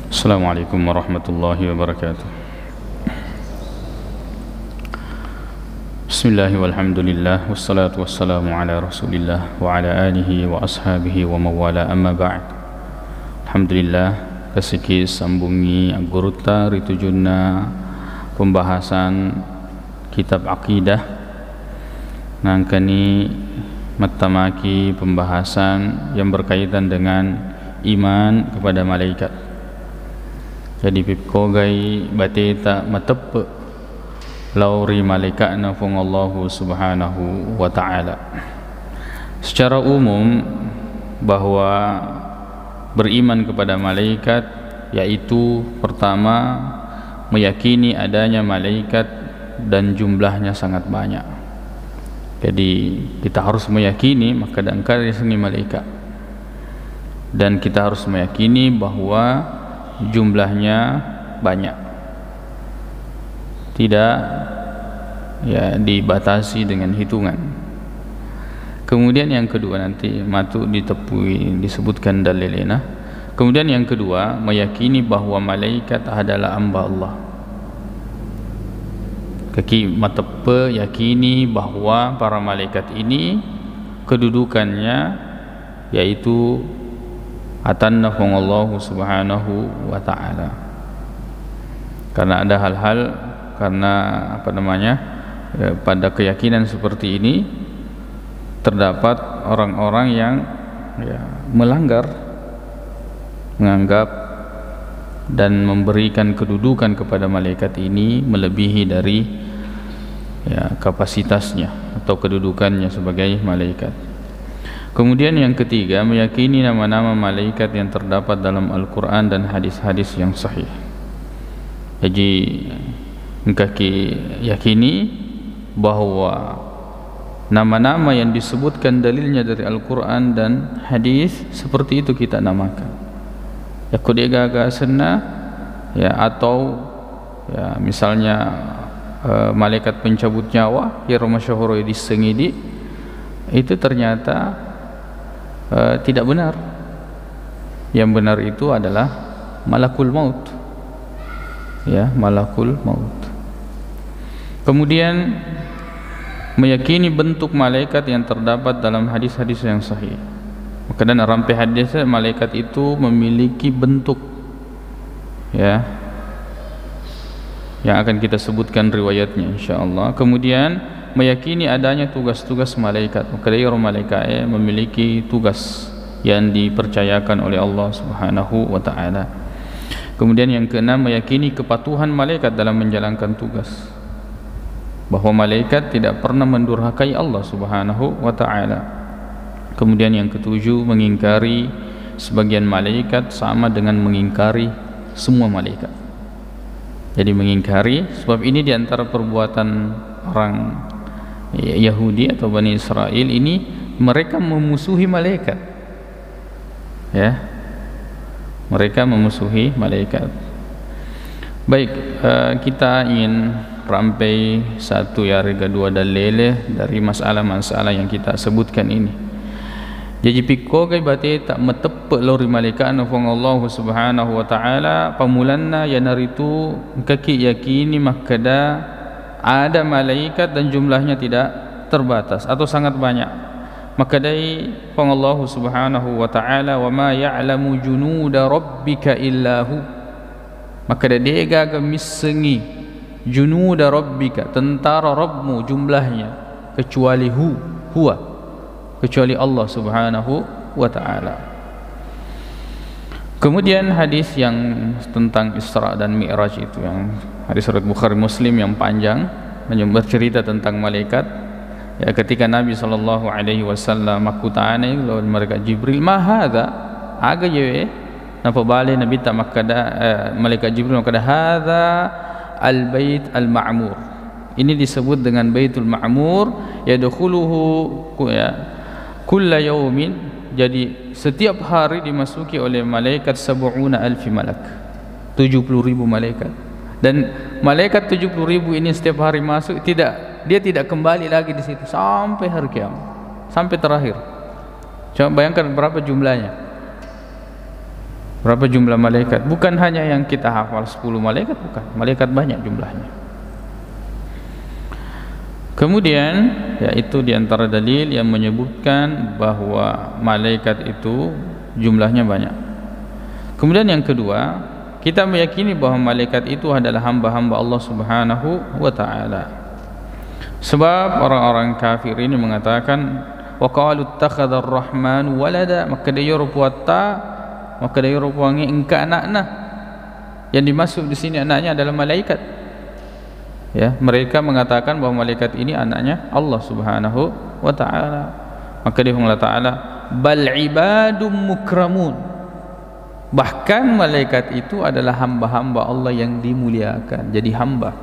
Assalamualaikum warahmatullahi wabarakatuh. Bismillah walhamdulillah wassalatu wassalamu ala rasulillah wa ala alihi wa ashabihi wa mawala amma ba'd. Alhamdulillah kasiki sambungi aguruta ritujunna pembahasan kitab akidah nangkani matamaki pembahasan yang berkaitan dengan iman kepada malaikat. Jadi pipkogai bateta matepe lauri malaikatna fung Allah subhanahu wa ta'ala. Secara umum bahwa beriman kepada malaikat yaitu pertama meyakini adanya malaikat dan jumlahnya sangat banyak. Jadi kita harus meyakini maka dari sini malaikat, dan kita harus meyakini bahwa jumlahnya banyak, tidak dibatasi dengan hitungan. Kemudian yang kedua nanti matu ditepui disebutkan dalilnya. Kemudian yang kedua meyakini bahwa malaikat adalah hamba Allah. Kaki matepe yakini bahwa para malaikat ini kedudukannya yaitu atannahum Allah subhanahu wa ta'ala. Karena ada hal-hal pada keyakinan seperti ini terdapat orang-orang yang melanggar, menganggap dan memberikan kedudukan kepada malaikat ini melebihi dari kapasitasnya atau kedudukannya sebagai malaikat. Kemudian yang ketiga meyakini nama-nama malaikat yang terdapat dalam Al-Quran dan hadis-hadis yang sahih. Jadi kaki yakini bahwa nama-nama yang disebutkan dalilnya dari Al-Quran dan hadis seperti itu kita namakan. Ya kudega sena atau misalnya malaikat pencabut nyawa ya masyhur disengidi itu ternyata tidak benar. Yang benar itu adalah malakul maut, malakul maut. Kemudian meyakini bentuk malaikat yang terdapat dalam hadis-hadis yang sahih. Maka dan rampai hadis malaikat itu memiliki bentuk yang akan kita sebutkan riwayatnya insyaallah. Kemudian meyakini adanya tugas-tugas malaikat. Maka dari malaikat memiliki tugas yang dipercayakan oleh Allah subhanahu wa ta'ala. Kemudian yang keenam meyakini kepatuhan malaikat dalam menjalankan tugas, bahwa malaikat tidak pernah mendurhakai Allah subhanahu wa ta'ala. Kemudian yang ketujuh mengingkari sebagian malaikat sama dengan mengingkari semua malaikat. Jadi mengingkari, sebab ini diantara perbuatan orang Yahudi atau Bani Israel ini, mereka memusuhi malaikat. Mereka memusuhi malaikat. Baik, kita ingin rampai satu kedua dalil dari masalah-masalah yang kita sebutkan ini. Jadi pikko kai bate tak metepe lori malaikat nafung Allah subhanahu wa ta'ala pamulanna yanaritu kaki yakini makada ada malaikat dan jumlahnya tidak terbatas atau sangat banyak. Maka dari Allah subhanahu wa ta'ala wa ma ya'lamu junuda rabbika illahu, maka dari dia misengi junuda rabbika, tentara Rabbmu jumlahnya, kecuali kecuali Allah subhanahu wa ta'ala. Kemudian hadis yang tentang Isra dan Mi'raj itu, yang hadis riwayat Bukhari Muslim yang panjang bercerita tentang malaikat. Ketika Nabi sallallahu alaihi wasallam makutane lawan malaikat Jibril, "Ma hadza?" Aga ye napa bale Nabi ta makada malaikat Jibril makada hadza al-bait al-ma'mur. Ini disebut dengan Baitul Ma'mur, yadkhuluhu kulla yaumin. Jadi setiap hari dimasuki oleh malaikat 70,000 malak, 70,000 malaikat. Dan malaikat 70,000 ini setiap hari masuk, dia tidak kembali lagi di situ sampai hari kiamat, sampai terakhir. Coba bayangkan berapa jumlahnya. Berapa jumlah malaikat? Bukan hanya yang kita hafal 10 malaikat, bukan. Malaikat banyak jumlahnya. Kemudian yaitu diantara dalil yang menyebutkan bahwa malaikat itu jumlahnya banyak. Kemudian yang kedua, kita meyakini bahwa malaikat itu adalah hamba-hamba Allah Subhanahu wa taala. Sebab orang-orang kafir ini mengatakan wa qalu ittakhadha ar-rahman walada, maka dia rupuata, maka dia rupuangi engka anakna. Yang dimaksud di sini anaknya adalah malaikat. Ya, mereka mengatakan bahwa malaikat ini anaknya Allah Subhanahu wa taala. Maka dia Allah taala bal ibadum mukramun. Bahkan malaikat itu adalah hamba-hamba Allah yang dimuliakan. Jadi hamba.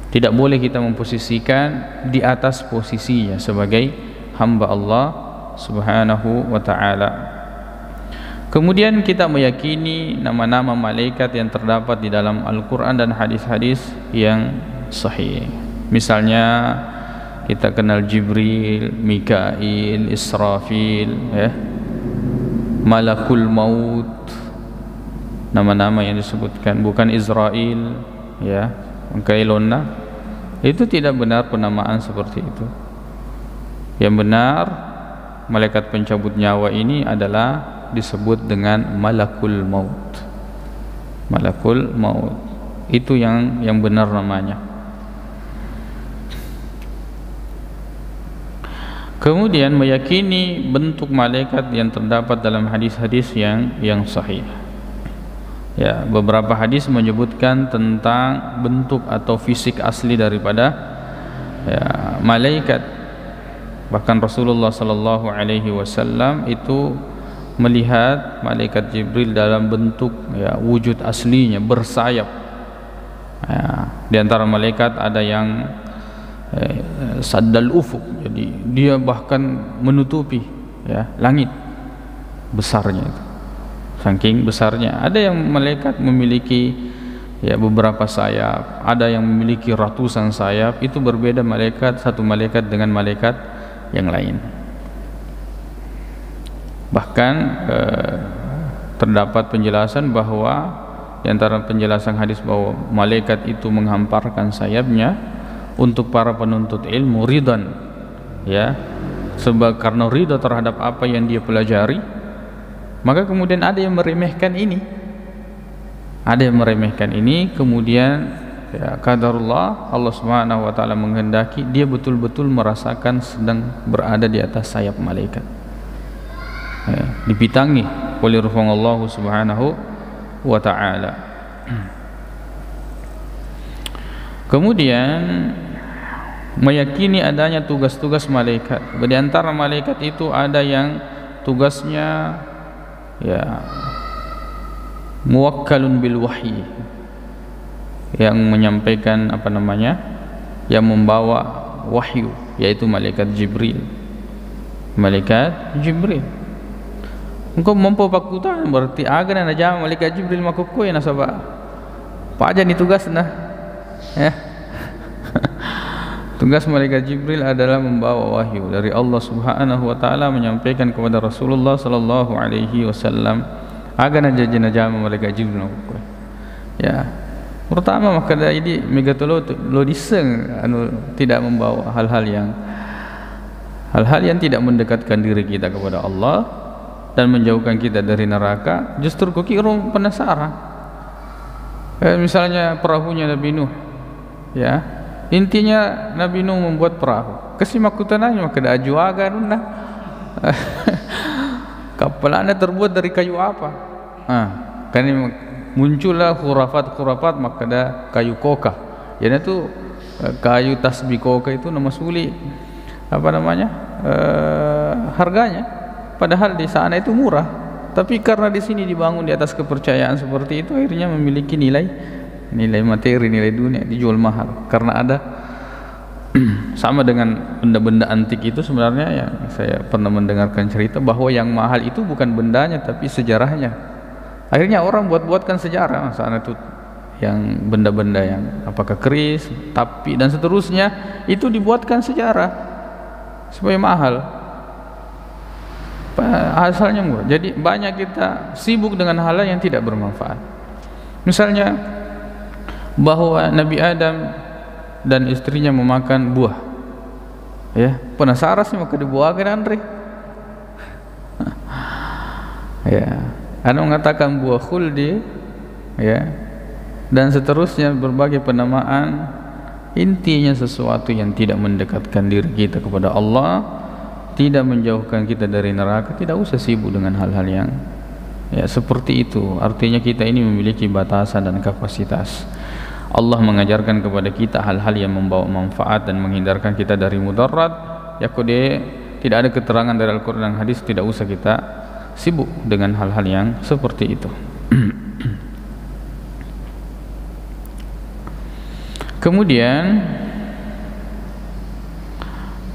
Tidak boleh kita memposisikan di atas posisinya sebagai hamba Allah Subhanahu wa taala. Kemudian kita meyakini nama-nama malaikat yang terdapat di dalam Al-Quran dan hadis-hadis yang sahih. Misalnya kita kenal Jibril, Mikail, Israfil, ya, Malakul Maut, nama-nama yang disebutkan, bukan Israel, ya, Mikailona. Itu tidak benar penamaan seperti itu. Yang benar malaikat pencabut nyawa ini adalah disebut dengan Malakul Maut. Malakul Maut itu yang benar namanya. Kemudian meyakini bentuk malaikat yang terdapat dalam hadis-hadis yang sahih. Ya, beberapa hadis menyebutkan tentang bentuk atau fisik asli daripada ya, malaikat. Bahkan Rasulullah sallallahu alaihi wasallam itu melihat malaikat Jibril dalam bentuk ya, wujud aslinya bersayap. Ya, di antara malaikat ada yang saddal ufuk, jadi dia bahkan menutupi ya, langit besarnya itu, saking besarnya. Ada yang malaikat memiliki ya, beberapa sayap, ada yang memiliki ratusan sayap. Itu berbeda malaikat, satu malaikat dengan malaikat yang lain. Bahkan terdapat penjelasan bahwa di antara penjelasan hadis bahwa malaikat itu menghamparkan sayapnya untuk para penuntut ilmu ridhan, ya, sebab karena ridha terhadap apa yang dia pelajari. Maka kemudian ada yang meremehkan ini, kemudian ya, qadarullah, Allah Subhanahu wa taala menghendaki dia betul-betul merasakan sedang berada di atas sayap malaikat. Ya, dipitangi oleh Allah Subhanahu wa taala. Kemudian meyakini adanya tugas-tugas malaikat. Di antara malaikat itu ada yang tugasnya ya muwakkalun bil wahyi, yang menyampaikan apa namanya, yang membawa wahyu, yaitu malaikat Jibril. Malaikat Jibril. Engkau mampu pakutan berarti agan na jam malaikat Jibril makukku ya nasaba. Pajan tugas nah. Ya. Tugas malaikat Jibril adalah membawa wahyu dari Allah Subhanahu wa taala, menyampaikan kepada Rasulullah sallallahu alaihi wasallam. Agan aja jam malaikat Jibril makukku. Ya. Pertama maka ini megatolo lo diseng anu tidak membawa hal-hal yang tidak mendekatkan diri kita kepada Allah dan menjauhkan kita dari neraka. Justru kira penasaran. Misalnya perahunya Nabi Nuh, ya, intinya Nabi Nuh membuat perahu. Kesimakutananya maka ada ajuaga nuna. Kapalnya terbuat dari kayu apa? Kan muncullah khurafat maka ada kayu koka. Jadi itu kayu tasbih koka itu nama sulit. Apa namanya? Harganya. Padahal di sana itu murah, tapi karena di sini dibangun di atas kepercayaan seperti itu, akhirnya memiliki nilai materi, nilai dunia, dijual mahal. Karena ada sama dengan benda-benda antik itu sebenarnya, yang saya pernah mendengarkan cerita bahwa yang mahal itu bukan bendanya tapi sejarahnya. Akhirnya orang buatkan sejarah sana itu, yang benda-benda yang apakah keris, tapi dan seterusnya itu dibuatkan sejarah supaya mahal. asalnya murah. Jadi banyak kita sibuk dengan hal yang tidak bermanfaat. Misalnya bahwa Nabi Adam dan istrinya memakan buah, ya, penasaran sih maka dibuahkan Andre. Ya, ada mengatakan buah khuldi, ya, dan seterusnya berbagai penamaan. Intinya sesuatu yang tidak mendekatkan diri kita kepada Allah, tidak menjauhkan kita dari neraka. Tidak usah sibuk dengan hal-hal yang ya seperti itu. Artinya kita ini memiliki batasan dan kapasitas. Allah mengajarkan kepada kita hal-hal yang membawa manfaat dan menghindarkan kita dari mudarat. Ya kode tidak ada keterangan dari Al-Quran dan hadis, tidak usah kita sibuk dengan hal-hal yang seperti itu. Kemudian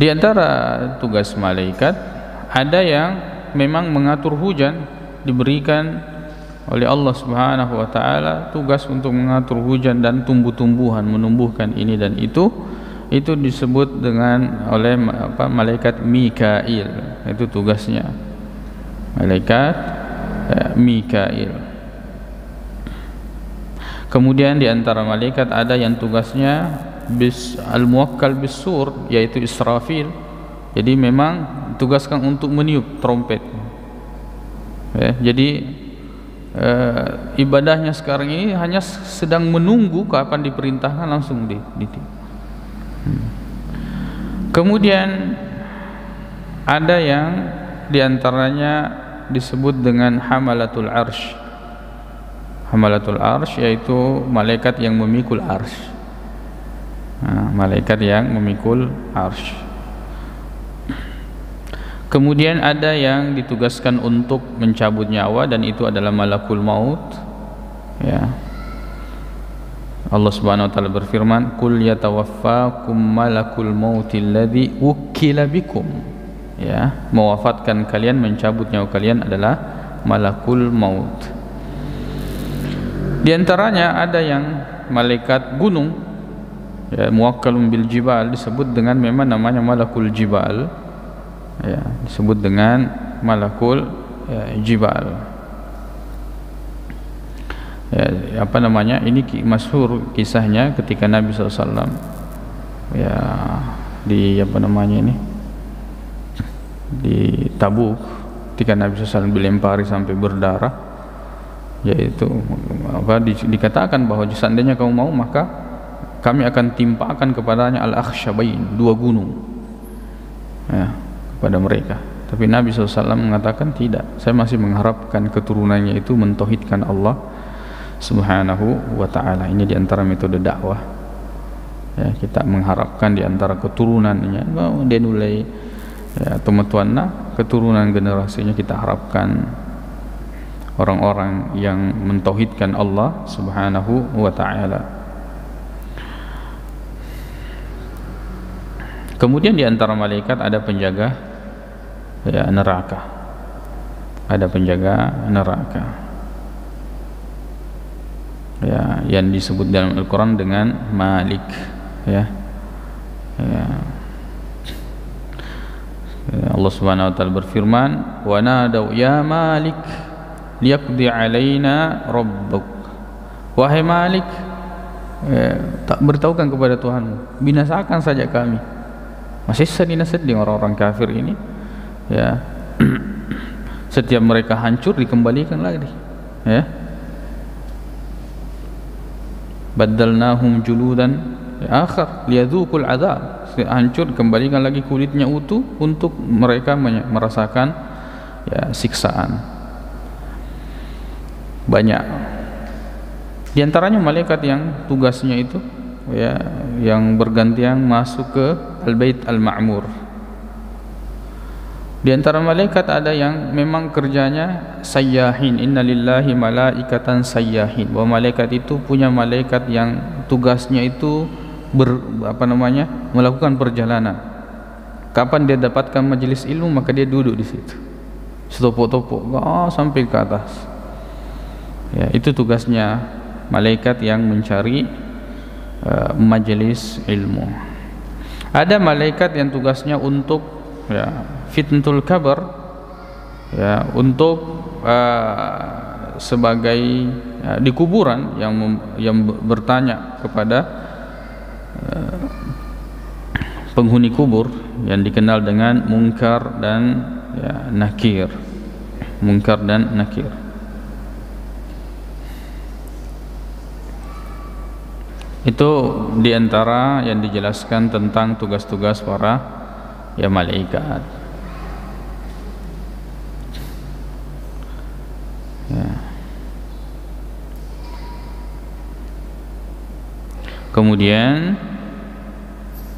di antara tugas malaikat ada yang memang mengatur hujan, diberikan oleh Allah Subhanahu wa taala tugas untuk mengatur hujan dan tumbuh-tumbuhan, menumbuhkan ini dan itu disebut dengan oleh malaikat Mikail. Itu tugasnya, malaikat Mikail. Kemudian di antara malaikat ada yang tugasnya al-muwakkal bis-sur, yaitu Israfil. Jadi memang tugaskan untuk meniup trompet. Ya, jadi ibadahnya sekarang ini hanya sedang menunggu kapan diperintahkan langsung ditiup. Kemudian ada yang di antaranya disebut dengan hamalatul arsy. Hamalatul arsy yaitu malaikat yang memikul arsy. Malaikat yang memikul arsy. Kemudian ada yang ditugaskan untuk mencabut nyawa, dan itu adalah malakul maut. Ya. Allah Subhanahu wa taala berfirman, "Qul yatawaffakum malakul mautil ladzi wukkila bikum." Ya, mewafatkan kalian, mencabut nyawa kalian adalah malakul maut. Di antaranya ada yang malaikat gunung, ya, muwakkalun bil jibal, disebut dengan memang namanya malakul jibal, ya, disebut dengan malakul jibal. Ya, apa namanya? Ini masyhur kisahnya ketika Nabi SAW ya di apa namanya ini di Tabuk, ketika Nabi SAW dilempari sampai berdarah. Yaitu dikatakan bahwa seandainya kamu mau maka kami akan timpakan kepadanya al-akhsyabain, dua gunung, ya, kepada mereka. Tapi Nabi SAW mengatakan tidak, saya masih mengharapkan keturunannya itu mentauhidkan Allah Subhanahu wa ta'ala. Ini diantara metode dakwah, ya, kita mengharapkan diantara keturunannya dia nulai, ya, teman-teman, keturunan generasinya kita harapkan orang-orang yang mentauhidkan Allah Subhanahu wa ta'ala. Kemudian di antara malaikat ada penjaga, ya, neraka. Ada penjaga neraka, ya, yang disebut dalam Al-Quran dengan Malik, ya. Ya. Allah Subhanahu wa ta'ala berfirman, "Wa nadau ya Malik liyaqdi alaina rabbuk." Wahai Malik, tak beritahukan kepada Tuhanmu, binasakan saja kami. Masih sedih orang-orang kafir ini, ya. Setiap mereka hancur dikembalikan lagi, ya. Baddalnahum juludan akhar liyadzuqul adzab. Hancur, kembalikan lagi kulitnya utuh untuk mereka merasakan, ya, siksaan. Banyak di antaranya malaikat yang tugasnya itu, ya, yang bergantian masuk ke Al-Bait Al-Ma'mur. Di antara malaikat ada yang memang kerjanya sayyahin. Innalillahi malaikatan sayyahin. Bahwa malaikat itu punya malaikat yang tugasnya itu melakukan perjalanan. Kapan dia dapatkan majelis ilmu maka dia duduk di situ, setopok-topok sampai ke atas. Ya, itu tugasnya malaikat yang mencari majelis ilmu. Ada malaikat yang tugasnya untuk, ya, fitnatul kabar, ya, untuk sebagai di kuburan yang bertanya kepada penghuni kubur yang dikenal dengan Munkar dan Nakir. Munkar dan Nakir. Itu diantara yang dijelaskan tentang tugas-tugas para malaikat. Kemudian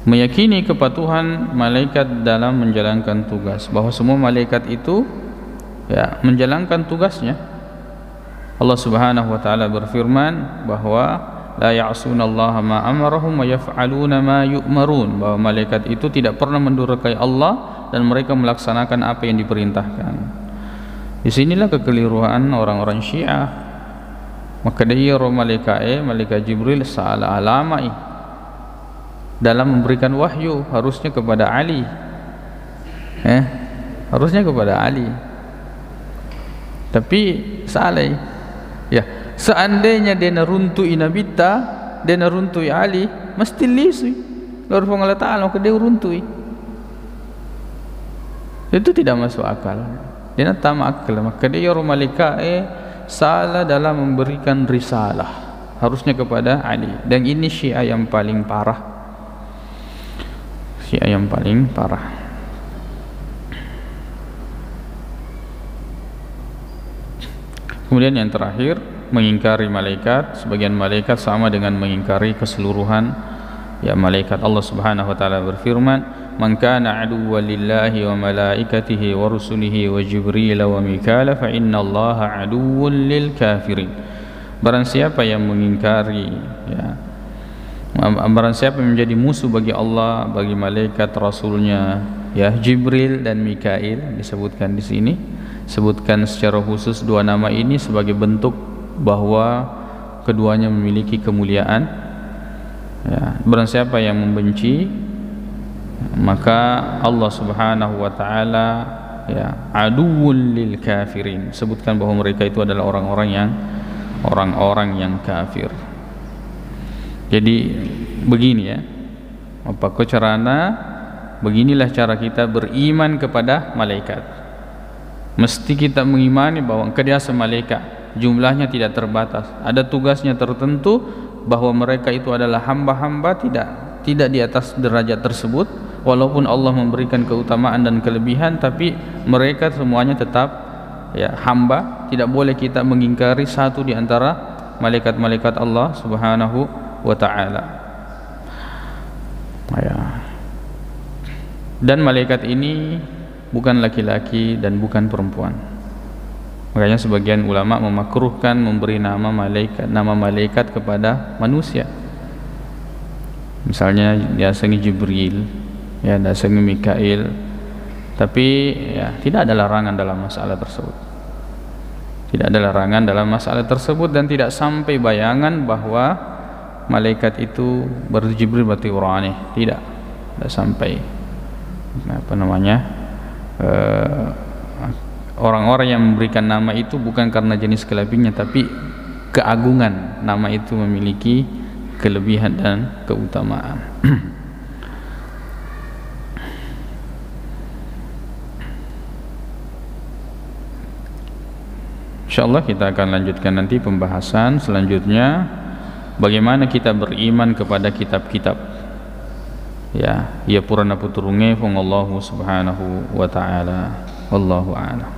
meyakini kepatuhan malaikat dalam menjalankan tugas, bahwa semua malaikat itu menjalankan tugasnya. Allah Subhanahu wa taala berfirman bahwa la ya'sunallaha ma amarahum wa yaf'aluna ma yu'marun, bahwa malaikat itu tidak pernah mendurhakai Allah dan mereka melaksanakan apa yang diperintahkan. Di sinilah kekeliruan orang-orang Syiah. Maka dia malaikat Jibril salah alamai dalam memberikan wahyu, harusnya kepada Ali, harusnya kepada Ali, tapi salah. Seandainya dia naruntui Nabi dia naruntui Ali, mesti lisui Lord Allah Ta'ala ke dia runtui. Itu tidak masuk akal, dia tamak akal. Maka dia malaikat salah dalam memberikan risalah, harusnya kepada Ali. Dan ini Syiah yang paling parah, Syiah yang paling parah. Kemudian yang terakhir, mengingkari malaikat. Sebagian malaikat sama dengan mengingkari keseluruhan malaikat. Allah Subhanahu wa taala berfirman, man kana aduwwan lillahi wa malaikatihi wa rusulihi wa jibril wa mikala fa innallaha aduwwun lil kafirin. Barang siapa yang mengingkari barang siapa yang menjadi musuh bagi Allah, bagi malaikat, rasulnya Jibril dan Mikail, disebutkan di sini, sebutkan secara khusus dua nama ini sebagai bentuk bahwa keduanya memiliki kemuliaan. Barang siapa yang membenci, maka Allah Subhanahu wa taala aduwwul lil kafirin, sebutkan bahwa mereka itu adalah orang-orang yang kafir. Jadi begini beginilah cara kita beriman kepada malaikat. Mesti kita mengimani bahwa kedasan malaikat jumlahnya tidak terbatas, ada tugasnya tertentu, bahwa mereka itu adalah hamba-hamba, tidak di atas derajat tersebut. Walaupun Allah memberikan keutamaan dan kelebihan, tapi mereka semuanya tetap hamba. Tidak boleh kita mengingkari satu di antara malaikat-malaikat Allah Subhanahu wa ta'ala. Dan malaikat ini bukan laki-laki dan bukan perempuan. Makanya sebagian ulama memakruhkan memberi nama malaikat kepada manusia. Misalnya diasangi Jibril, diasangi Mikail, tapi tidak ada larangan dalam masalah tersebut. Tidak ada larangan dalam masalah tersebut, dan tidak sampai bayangan bahwa malaikat itu Jibril berarti urani, tidak sampai orang-orang yang memberikan nama itu bukan karena jenis kelaminnya, tapi keagungan nama itu memiliki kelebihan dan keutamaan. Insyaallah kita akan lanjutkan nanti pembahasan selanjutnya, bagaimana kita beriman kepada kitab-kitab purana puturunge Allah Subhanahu wa ta'ala. Wallahu a'lam.